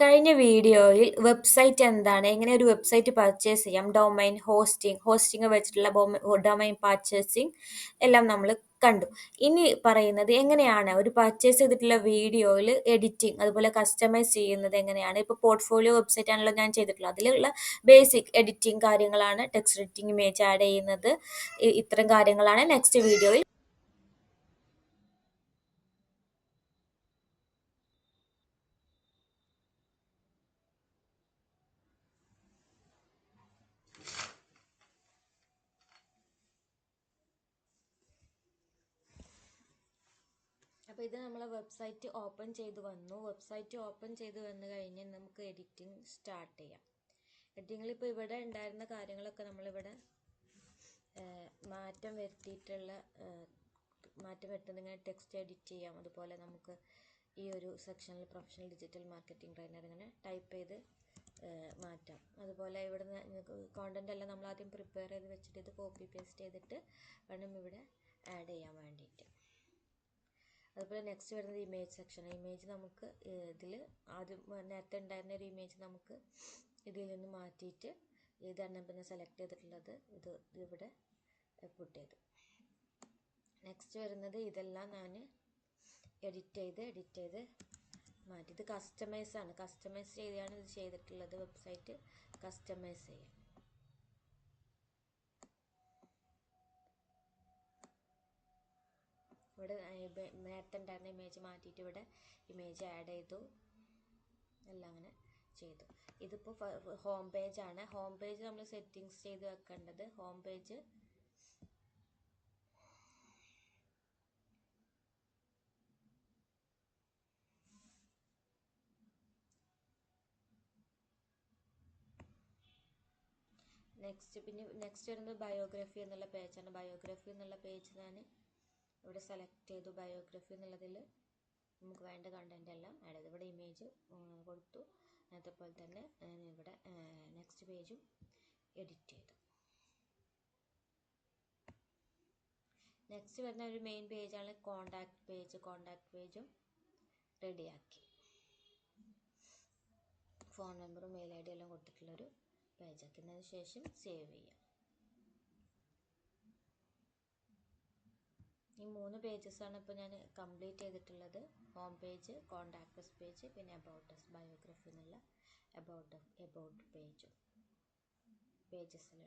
കഴിഞ്ഞ വീഡിയോയിൽ വെബ്സൈറ്റ് എന്താണ്, എങ്ങനെ ഒരു വെബ്സൈറ്റ് പർച്ചേസ് ചെയ്യാം, ഡൊമൈൻ ഹോസ്റ്റിംഗ് വെച്ചിട്ടുള്ള ഡൊമൈൻ പർച്ചേസിങ് എല്ലാം നമ്മൾ കണ്ടു. ഇനി പറയുന്നത് എങ്ങനെയാണ് ഒരു പർച്ചേസ് ചെയ്തിട്ടുള്ള വീഡിയോയിൽ എഡിറ്റിംഗ് അതുപോലെ കസ്റ്റമൈസ് ചെയ്യുന്നത് എങ്ങനെയാണ്. ഇപ്പോൾ പോർട്ട്ഫോളിയോ വെബ്സൈറ്റ് ആണല്ലോ ഞാൻ ചെയ്തിട്ടുള്ളത്. അതിലുള്ള ബേസിക് എഡിറ്റിംഗ് കാര്യങ്ങളാണ്, ടെക്സ്റ്റ് എഡിറ്റിംഗ്, ഇമേജ് ആഡ് ചെയ്യുന്നത്, ഇത്തരം കാര്യങ്ങളാണ് നെക്സ്റ്റ് വീഡിയോയിൽ. അപ്പോൾ ഇത് നമ്മളെ വെബ്സൈറ്റ് ഓപ്പൺ ചെയ്ത് വന്നു. വെബ്സൈറ്റ് ഓപ്പൺ ചെയ്ത് വന്നു കഴിഞ്ഞ് നമുക്ക് എഡിറ്റിംഗ് സ്റ്റാർട്ട് ചെയ്യാം. എഡിറ്റിങ്ങിൽ ഇപ്പോൾ ഇവിടെ ഉണ്ടായിരുന്ന കാര്യങ്ങളൊക്കെ നമ്മളിവിടെ മാറ്റം വരുത്തിയിട്ടുള്ള ഇങ്ങനെ ടെക്സ്റ്റ് എഡിറ്റ് ചെയ്യാം. അതുപോലെ നമുക്ക് ഈ ഒരു സെക്ഷനിൽ പ്രൊഫഷണൽ ഡിജിറ്റൽ മാർക്കറ്റിംഗ് ട്രെയിനർ ഇങ്ങനെ ടൈപ്പ് ചെയ്ത് മാറ്റാം. അതുപോലെ ഇവിടുന്ന് കോണ്ടന്റ് എല്ലാം നമ്മൾ ആദ്യം പ്രിപ്പയർ ചെയ്ത് വെച്ചിട്ട് ഇത് കോപ്പി പേസ്റ്റ് ചെയ്തിട്ട് വേണം ഇവിടെ ആഡ് ചെയ്യാൻ വേണ്ടിയിട്ട്. അതുപോലെ നെക്സ്റ്റ് വരുന്നത് ഇമേജ് സെക്ഷൻ. ഇമേജ് നമുക്ക് ഇതിൽ ആദ്യം നേരത്തെ ഉണ്ടായിരുന്ന ഒരു ഇമേജ് നമുക്ക് ഇതിൽ നിന്ന് മാറ്റിയിട്ട് ഇതാണ് പിന്നെ സെലക്ട് ചെയ്തിട്ടുള്ളത്, ഇത് ഇവിടെ പുട്ട് ചെയ്തു. നെക്സ്റ്റ് വരുന്നത് ഇതെല്ലാം ഞാൻ എഡിറ്റ് ചെയ്ത് മാറ്റി. ഇത് കസ്റ്റമൈസ് ആണ്, കസ്റ്റമൈസ് ചെയ്താണ് ഇത് ചെയ്തിട്ടുള്ളത്. വെബ്സൈറ്റ് കസ്റ്റമൈസ് ചെയ്യാം. ഇവിടെ നേരത്തെ ഉണ്ടായിരുന്ന ഇമേജ് മാറ്റിയിട്ട് ഇവിടെ ഇമേജ് ആഡ് ചെയ്തു, എല്ലാം അങ്ങനെ ചെയ്തു. ഇതിപ്പോൾ ഹോം പേജ് ആണ്. ഹോം പേജ് നമ്മൾ സെറ്റിങ്സ് ചെയ്ത് വെക്കേണ്ടത്. ഹോം പേജ് നെക്സ്റ്റ് വരുന്നത് ബയോഗ്രഫി എന്നുള്ള പേജാണ്. ബയോഗ്രഫി എന്നുള്ള പേജ് ഞാൻ ഇവിടെ സെലക്ട് ചെയ്തു. ബയോഗ്രഫി എന്നുള്ളതിൽ നമുക്ക് വേണ്ട കണ്ടന്റ് എല്ലാം ആഡ് ചെയ്തു. ഇവിടെ ഇമേജ് കൊടുത്തു. അതേപോലെ തന്നെ ഇവിടെ നെക്സ്റ്റ് പേജും എഡിറ്റ് ചെയ്തു. നെക്സ്റ്റ് വരുന്ന ഒരു മെയിൻ പേജാണ് കോണ്ടാക്ട് പേജും റെഡിയാക്കി. ഫോൺ നമ്പറും മെയിൽ ഐ ഡി എല്ലാം കൊടുത്തിട്ടുള്ളൊരു പേജാക്കുന്നതിന് ശേഷം സേവ് ചെയ്യാം. ഈ 3 പേജസാണ് ഇപ്പോൾ ഞാൻ കംപ്ലീറ്റ് ചെയ്തിട്ടുള്ളത്. ഹോം പേജ്, കോണ്ടാക്ട് പേജ്, പിന്നെ അബൌട്ട് അസ്, ബയോഗ്രഫി എന്നുള്ള അബൌട്ട് പേജസിലുള്ള